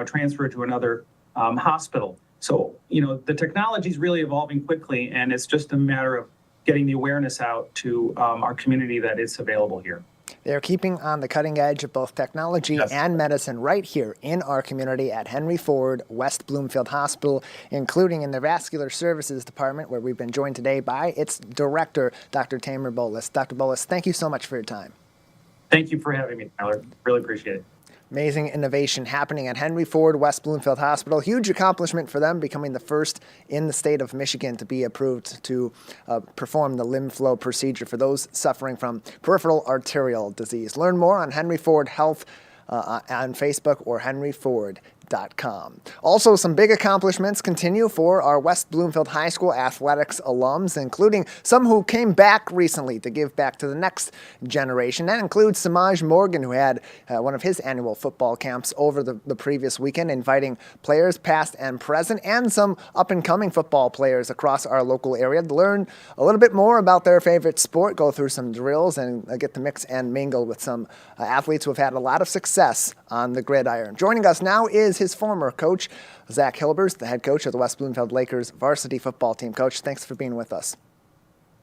transfer to another hospital. So, the technology is really evolving quickly, and it's just a matter of getting the awareness out to our community that it's available here. They're keeping on the cutting edge of both technology and medicine right here in our community at Henry Ford West Bloomfield Hospital, including in the Vascular Services Department, where we've been joined today by its director, Dr. Tamer Bolas. Dr. Bolas, thank you so much for your time. Thank you for having me, Tyler. Really appreciate it. Amazing innovation happening at Henry Ford West Bloomfield Hospital. Huge accomplishment for them, becoming the first in the state of Michigan to be approved to perform the limb flow procedure for those suffering from peripheral arterial disease. Learn more on Henry Ford Health on Facebook or henryford.com. Also, some big accomplishments continue for our West Bloomfield High School athletics alums, including some who came back recently to give back to the next generation. That includes Samaj Morgan, who had one of his annual football camps over the previous weekend, inviting players past and present and some up-and-coming football players across our local area to learn a little bit more about their favorite sport, go through some drills, and get to mix and mingle with some athletes who have had a lot of success on the gridiron. Joining us now is his former coach, Zach Hilbers, the head coach of the West Bloomfield Lakers varsity football team. Coach, thanks for being with us.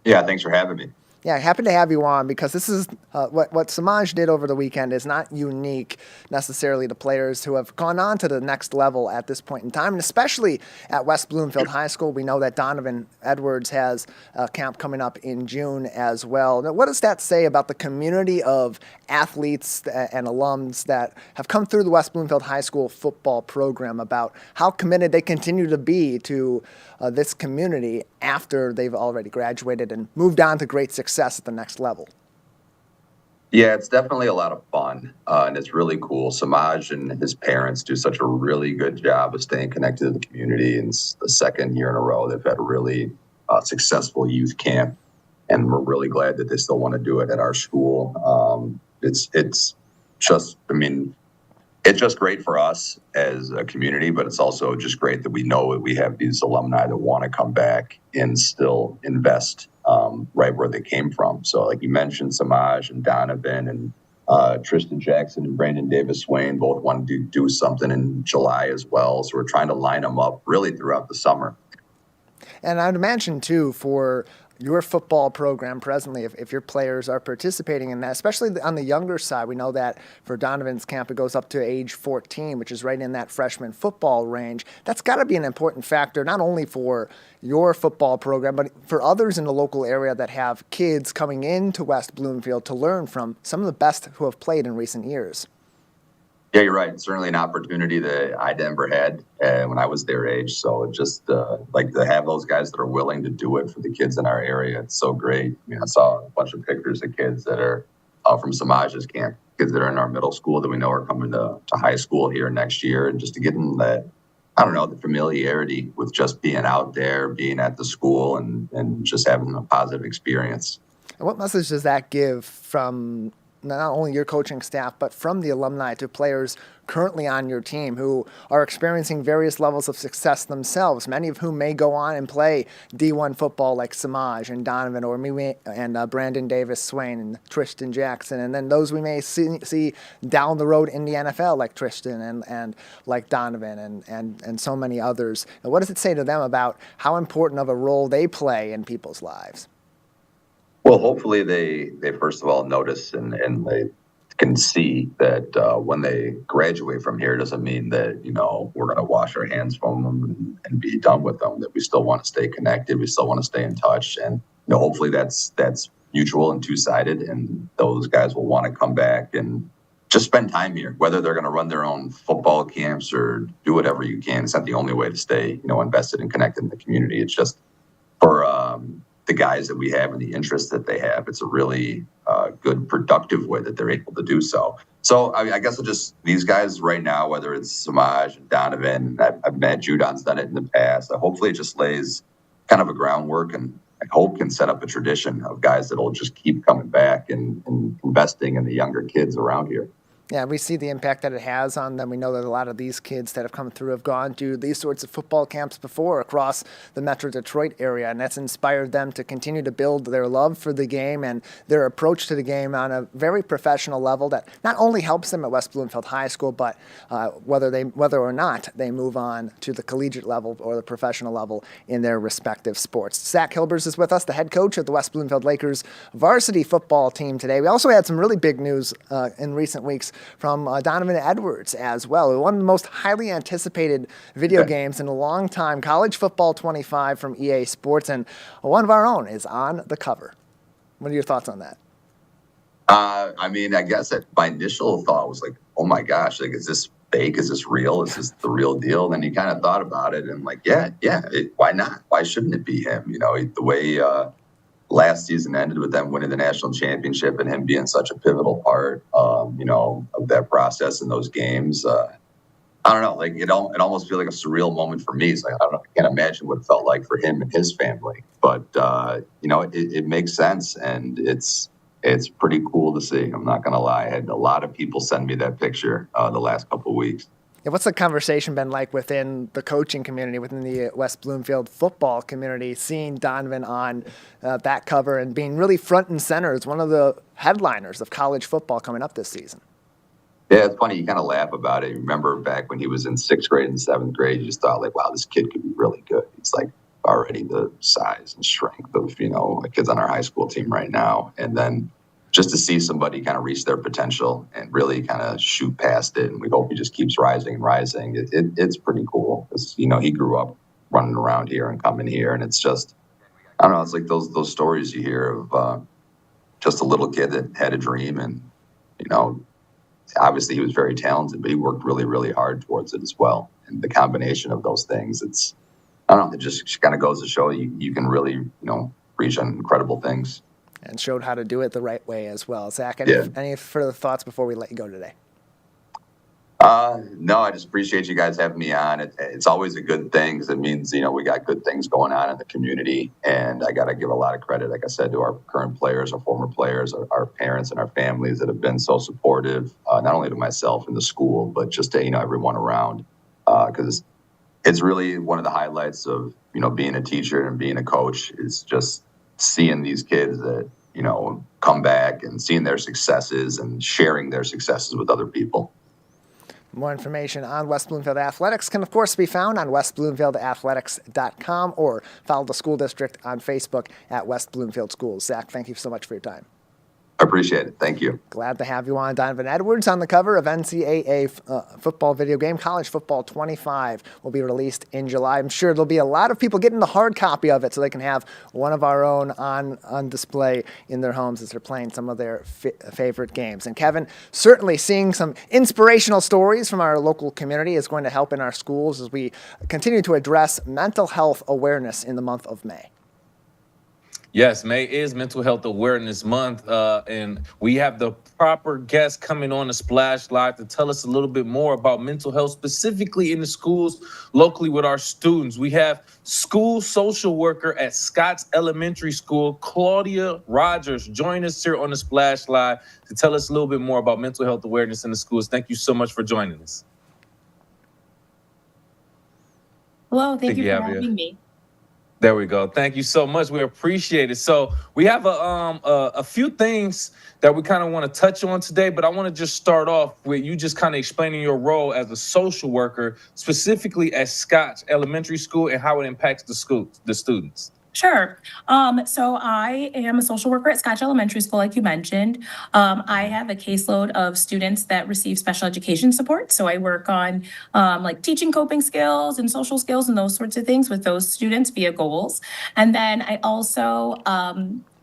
Yeah, thanks for having me. Yeah, happy to have you on because this is what Samaj did over the weekend is not unique necessarily to players who have gone on to the next level at this point in time, and especially at West Bloomfield High School. We know that Donovan Edwards has a camp coming up in June as well. Now, what does that say about the community of athletes and alums that have come through the West Bloomfield High School football program, about how committed they continue to be to this community after they've already graduated and moved on to great success at the next level? Yeah, it's definitely a lot of fun, and it's really cool. Samaj and his parents do such a really good job of staying connected to the community. And it's the second year in a row they've had a really successful youth camp, and we're really glad that they still want to do it at our school. It's just, it's just great for us as a community, but it's also just great that we know that we have these alumni that want to come back and still invest right where they came from. So like you mentioned, Samaj and Donovan and Tristan Jackson and Brandon Davis Swain both want to do something in July as well. So we're trying to line them up really throughout the summer. And I'd imagine, too, for your football program presently, if your players are participating in that, especially on the younger side, we know that for Donovan's camp, it goes up to age 14, which is right in that freshman football range. That's got to be an important factor, not only for your football program, but for others in the local area that have kids coming into West Bloomfield to learn from some of the best who have played in recent years. Yeah, you're right. Certainly an opportunity that I never had when I was their age. So it just like to have those guys that are willing to do it for the kids in our area. It's so great. I mean, I saw a bunch of pictures of kids that are from Samaj's camp, kids that are in our middle school that we know are coming to high school here next year. And just to get them that, I don't know, the familiarity with just being out there, being at the school and just having a positive experience. And what message does that give from not only your coaching staff, but from the alumni to players currently on your team who are experiencing various levels of success themselves, many of whom may go on and play D1 football like Samaj and Donovan or me and Brandon Davis Swain and Tristan Jackson, and then those we may see down the road in the NFL like Tristan and like Donovan and so many others. And what does it say to them about how important of a role they play in people's lives? Well, hopefully they first of all notice and they can see that when they graduate from here doesn't mean that, we're going to wash our hands from them and be done with them, that we still want to stay connected. We still want to stay in touch. And, hopefully that's mutual and two-sided. And those guys will want to come back and just spend time here, whether they're going to run their own football camps or do whatever you can. It's not the only way to stay, invested and connected in the community. It's just for, the guys that we have and the interests that they have, it's a really good, productive way that they're able to do so. So I guess these guys right now, whether it's Samaj and Donovan, I've met Judon's done it in the past. Hopefully it just lays kind of a groundwork and I hope can set up a tradition of guys that'll just keep coming back and investing in the younger kids around here. Yeah, we see the impact that it has on them. We know that a lot of these kids that have come through have gone to these sorts of football camps before across the Metro Detroit area, and that's inspired them to continue to build their love for the game and their approach to the game on a very professional level that not only helps them at West Bloomfield High School, but whether or not they move on to the collegiate level or the professional level in their respective sports. Zach Hilbers is with us, the head coach of the West Bloomfield Lakers varsity football team today. We also had some really big news in recent weeks from Donovan Edwards as well. One of the most highly anticipated video games in a long time, College Football 25 from EA Sports, and one of our own is on the cover. What are your thoughts on that? I guess my initial thought was like, oh my gosh, like, is this fake? Is this real? Is this the real deal? And then you kind of thought about it and like, why not? Why shouldn't it be him? The way last season ended with them winning the national championship and him being such a pivotal part, of that process in those games. I don't know, like it almost feels like a surreal moment for me. It's like, I don't know, I can't imagine what it felt like for him and his family, but it makes sense. And it's pretty cool to see. I'm not going to lie. I had a lot of people send me that picture the last couple of weeks. Yeah, what's the conversation been like within the coaching community, within the West Bloomfield football community, seeing Donovan on that cover and being really front and center as one of the headliners of college football coming up this season? Yeah, it's funny. You kind of laugh about it. You remember back when he was in 6th grade and 7th grade, you just thought like, wow, this kid could be really good. He's like already the size and strength of, the kids on our high school team right now. And then just to see somebody kind of reach their potential and really kind of shoot past it. And we hope he just keeps rising and rising. It's pretty cool. Because, he grew up running around here and coming here. And it's just, I don't know, it's like those stories you hear of just a little kid that had a dream. And, obviously he was very talented, but he worked really, really hard towards it as well. And the combination of those things, I don't know, it just kind of goes to show you can really, reach incredible things. And showed how to do it the right way as well. Zach, any further thoughts before we let you go today? No, I just appreciate you guys having me on. It's always a good thing because it means, we got good things going on in the community. And I got to give a lot of credit, like I said, to our current players, our former players, our parents and our families that have been so supportive, not only to myself and the school, but just to, everyone around. Because it's really one of the highlights of, being a teacher and being a coach is just seeing these kids that, come back and seeing their successes and sharing their successes with other people. More information on West Bloomfield Athletics can, of course, be found on westbloomfieldathletics.com or follow the school district on Facebook at West Bloomfield Schools. Zach, thank you so much for your time. I appreciate it. Thank you. Glad to have you on. Donovan Edwards on the cover of NCAA football video game. College Football 25 will be released in July. I'm sure there'll be a lot of people getting the hard copy of it so they can have one of our own on display in their homes as they're playing some of their favorite games. And Kevin, certainly seeing some inspirational stories from our local community is going to help in our schools as we continue to address mental health awareness in the month of May. Yes, May is Mental Health Awareness Month, and we have the proper guest coming on the Splash Live to tell us a little bit more about mental health, specifically in the schools locally with our students. We have school social worker at Scott's Elementary School, Claudia Rogers, join us here on the Splash Live to tell us a little bit more about mental health awareness in the schools. Thank you so much for joining us. Hello, thank you for having me. There we go. Thank you so much. We appreciate it. So we have a few things that we kind of want to touch on today, but I want to just start off with you just kind of explaining your role as a social worker, specifically at Scotch Elementary School, and how it impacts the students. Sure. So I am a social worker at Scotch Elementary School, like you mentioned. I have a caseload of students that receive special education support. So I work on like teaching coping skills and social skills and those sorts of things with those students via goals. And then I also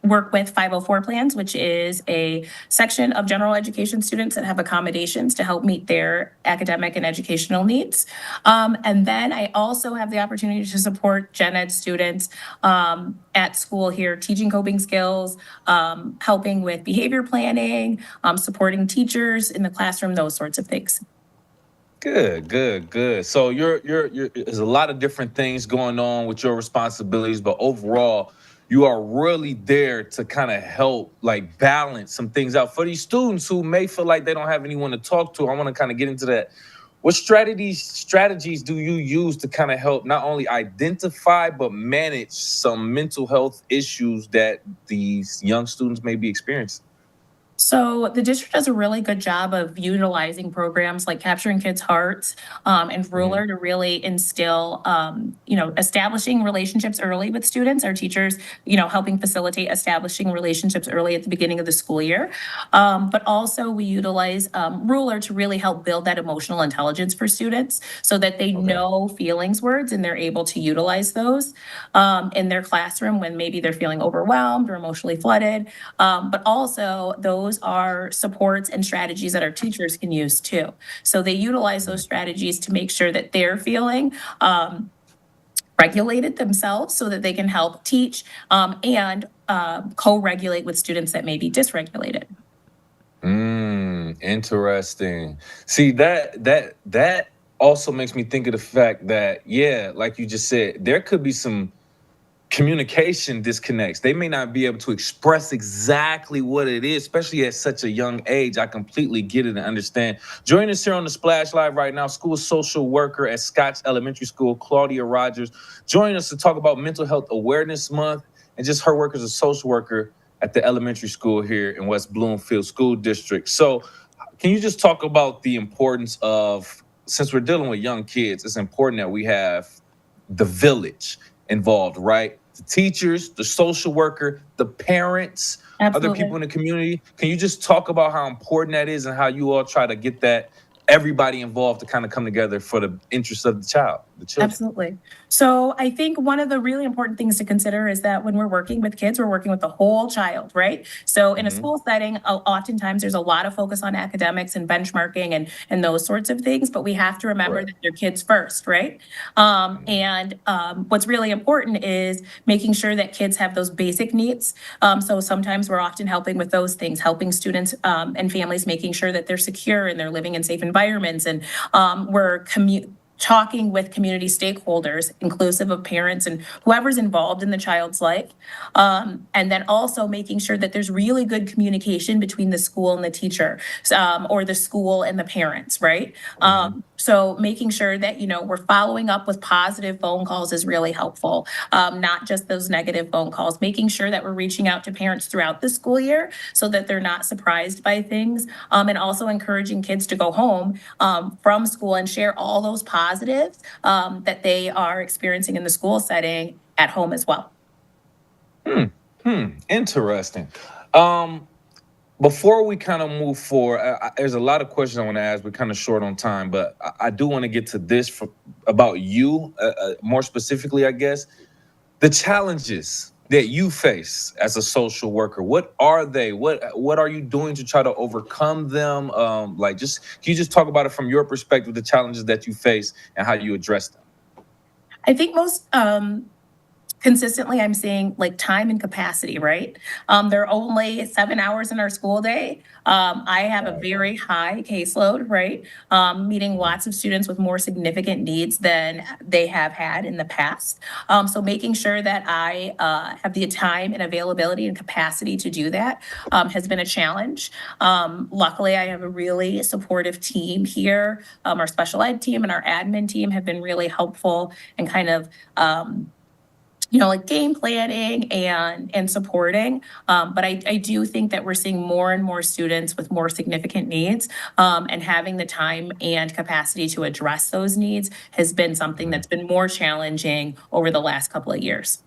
work with 504 plans, which is a section of general education students that have accommodations to help meet their academic and educational needs. And then I also have the opportunity to support gen ed students at school here, teaching coping skills, helping with behavior planning, supporting teachers in the classroom, those sorts of things. Good. So there's a lot of different things going on with your responsibilities, but overall, you are really there to kind of help like balance some things out for these students who may feel like they don't have anyone to talk to. I want to kind of get into that. What strategies do you use to kind of help not only identify but manage some mental health issues that these young students may be experiencing? So the district does a really good job of utilizing programs like Capturing Kids' Hearts and Ruler to really instill, establishing relationships early with students. Our teachers, helping facilitate establishing relationships early at the beginning of the school year. But also we utilize Ruler to really help build that emotional intelligence for students so that they know feelings words and they're able to utilize those in their classroom when maybe they're feeling overwhelmed or emotionally flooded. But also those are supports and strategies that our teachers can use too. So they utilize those strategies to make sure that they're feeling regulated themselves so that they can help teach and co-regulate with students that may be dysregulated. Interesting. See, that also makes me think of the fact that, like you just said, there could be some communication disconnects. They may not be able to express exactly what it is, especially at such a young age. I completely get it and understand. Join us here on the Splash Live right now, school social worker at Scotch Elementary School, Claudia Rogers. Join us to talk about Mental Health Awareness Month and just her work as a social worker at the elementary school here in West Bloomfield School District. So can you just talk about the importance of, since we're dealing with young kids, it's important that we have the village involved, right? The teachers, the social worker, the parents, Absolutely. other people in the community. Can you just talk about how important that is and how you all try to get that everybody involved to kind of come together for the interests of the children? Absolutely. So I think one of the really important things to consider is that when we're working with kids, we're working with the whole child, right? So in a school setting, oftentimes there's a lot of focus on academics and benchmarking and those sorts of things, but we have to remember that they're kids first, right? What's really important is making sure that kids have those basic needs. So sometimes we're often helping with those things, helping students and families, making sure that they're secure and they're living in safe environments. And we're talking with community stakeholders, inclusive of parents and whoever's involved in the child's life. And then also making sure that there's really good communication between the school and the teacher, or the school and the parents, right? So making sure that, we're following up with positive phone calls is really helpful, not just those negative phone calls, making sure that we're reaching out to parents throughout the school year so that they're not surprised by things, and also encouraging kids to go home from school and share all those positives that they are experiencing in the school setting at home as well. Interesting. before we kind of move forward, there's a lot of questions I want to ask. We're kind of short on time, but I do want to get to this about you, more specifically, I guess. The challenges that you face as a social worker, what are they? What are you doing to try to overcome them? Just can you just talk about it from your perspective, the challenges that you face and how you address them? I think most consistently I'm seeing like time and capacity, right? There are only 7 hours in our school day. I have a very high caseload, right? Meeting lots of students with more significant needs than they have had in the past. So making sure that I have the time and availability and capacity to do that has been a challenge. Luckily, I have a really supportive team here. Our special ed team and our admin team have been really helpful and kind of like game planning and supporting. But I do think that we're seeing more and more students with more significant needs, and having the time and capacity to address those needs has been something that's been more challenging over the last couple of years.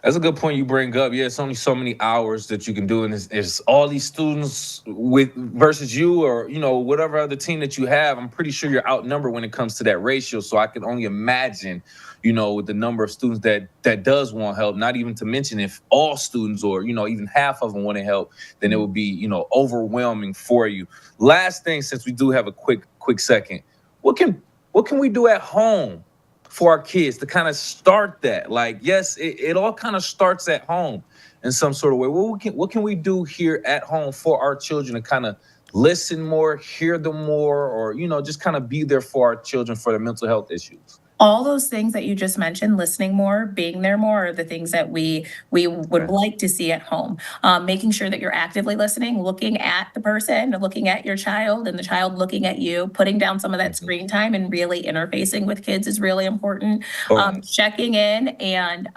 That's a good point you bring up. Yeah, it's only so many hours that you can do, and it's all these students with versus you, or whatever other team that you have. I'm pretty sure you're outnumbered when it comes to that ratio. So I can only imagine, with the number of students that does want help. Not even to mention if all students, or even half of them want to help, then it would be overwhelming for you. Last thing, since we do have a quick second, what can we do at home for our kids to kind of start that? Like, yes, it all kind of starts at home in some sort of way. What can we do here at home for our children to kind of listen more, hear them more, or just kind of be there for our children for their mental health issues? All those things that you just mentioned, listening more, being there more, are the things that we would like to see at home. Making sure that you're actively listening, looking at the person, looking at your child, and the child looking at you, putting down some of that screen time and really interfacing with kids is really important. Checking in and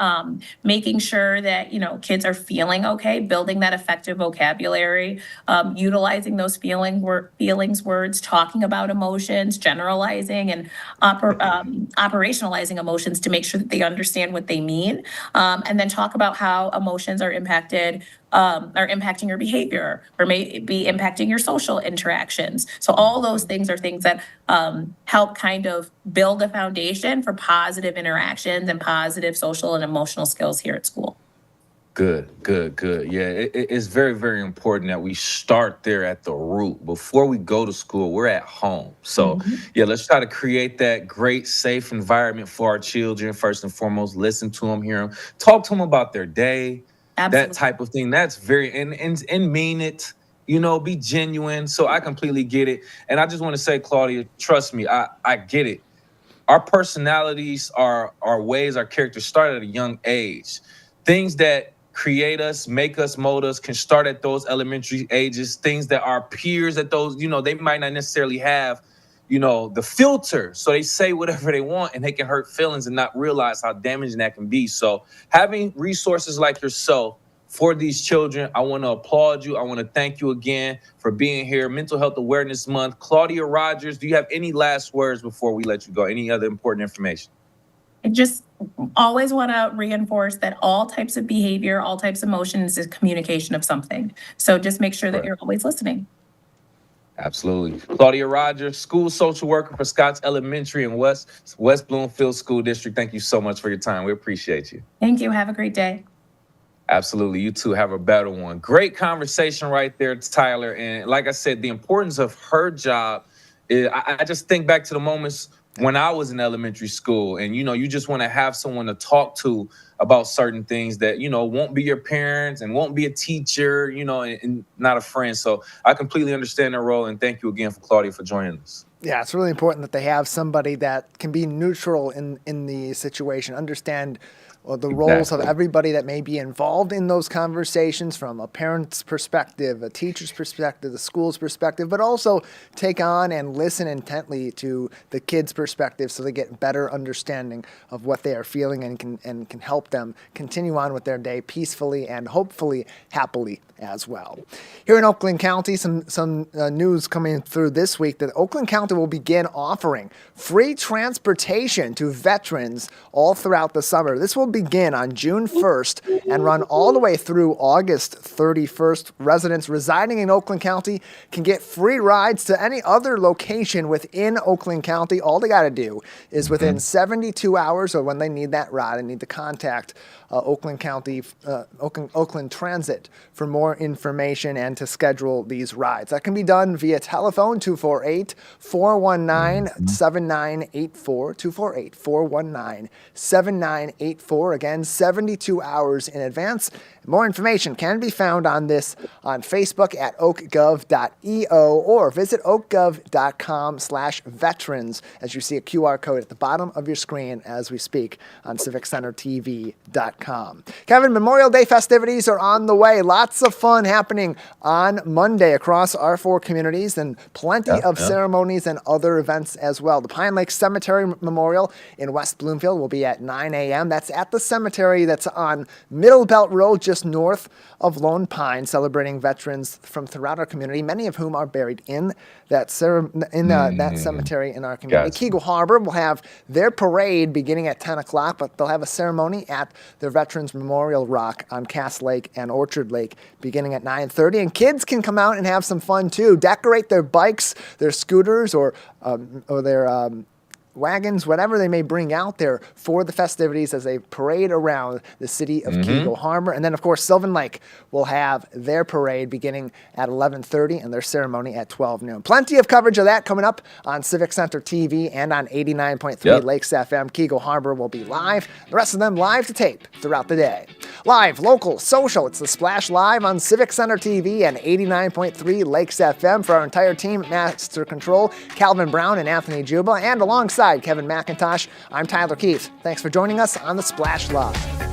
making sure that kids are feeling okay, building that effective vocabulary, utilizing those feelings words, talking about emotions, generalizing and operationalizing emotions to make sure that they understand what they mean, and then talk about how emotions are impacting your behavior, or may be impacting your social interactions. So all those things are things that help kind of build a foundation for positive interactions and positive social and emotional skills here at school. Good. Yeah, it's very, very important that we start there at the root. Before we go to school, we're at home. So, yeah, let's try to create that great, safe environment for our children. First and foremost, listen to them, hear them, talk to them about their day, that type of thing. That's very, and mean it, be genuine. So I completely get it. And I just want to say, Claudia, trust me, I get it. Our personalities, our ways, our characters start at a young age. Things that create us, make us, mold us can start at those elementary ages. Things that our peers at those, they might not necessarily have, the filter. So they say whatever they want and they can hurt feelings and not realize how damaging that can be. So having resources like yourself for these children, I want to applaud you. I want to thank you again for being here. Mental Health Awareness Month. Claudia Rogers, do you have any last words before we let you go? Any other important information? I just always want to reinforce that all types of behavior, all types of emotions is communication of something. So just make sure that you're always listening. Absolutely. Claudia Rogers, school social worker for Scotts Elementary in West Bloomfield School District. Thank you so much for your time. We appreciate you. Thank you. Have a great day. Absolutely. You too. Have a better one. Great conversation right there, Tyler. And like I said, the importance of her job is, I just think back to the moments when I was in elementary school, and you just want to have someone to talk to about certain things that won't be your parents and won't be a teacher, and not a friend. So I completely understand their role, and thank you again for Claudia for joining us. Yeah, it's really important that they have somebody that can be neutral in the situation, understand the roles of everybody that may be involved in those conversations, from a parent's perspective, a teacher's perspective, the school's perspective, but also take on and listen intently to the kids' perspective so they get better understanding of what they are feeling and can help them continue on with their day peacefully and hopefully happily as well. Here in Oakland County, some news coming through this week that Oakland County County will begin offering free transportation to veterans all throughout the summer. This will begin on June 1st and run all the way through August 31st. Residents residing in Oakland County can get free rides to any other location within Oakland County. All they got to do is within 72 hours or when they need that ride and need to contact Oakland County, Oakland Transit for more information and to schedule these rides. That can be done via telephone 248-419-7984, 248-419-7984. Again, 72 hours in advance. More information can be found on this on Facebook at oakgov.eo or visit oakgov.com/veterans as you see a QR code at the bottom of your screen as we speak on civiccentertv.com. Kevin, Memorial Day festivities are on the way. Lots of fun happening on Monday across our 4 communities and plenty of ceremonies and other events as well. The Pine Lake Cemetery Memorial in West Bloomfield will be at 9 a.m. That's at the cemetery that's on Middle Belt Road, just north of Lone Pine, celebrating veterans from throughout our community, many of whom are buried in that that cemetery in our community. Gotcha. Keagle Harbor will have their parade beginning at 10 o'clock, but they'll have a ceremony at their Veterans Memorial Rock on Cass Lake and Orchard Lake beginning at 9:30. And kids can come out and have some fun too. Decorate their bikes, their scooters, or their wagons, whatever they may bring out there for the festivities as they parade around the city of Keagle Harbor. And then, of course, Sylvan Lake will have their parade beginning at 11:30 and their ceremony at 12 noon. Plenty of coverage of that coming up on Civic Center TV and on 89.3 Lakes FM. Keagle Harbor will be live. The rest of them live to tape throughout the day. Live, local, social, it's the Splash Live on Civic Center TV and 89.3 Lakes FM. For our entire team at Master Control, Calvin Brown and Anthony Juba, and alongside Kevin McIntosh, I'm Tyler Keith. Thanks for joining us on the Splash Live.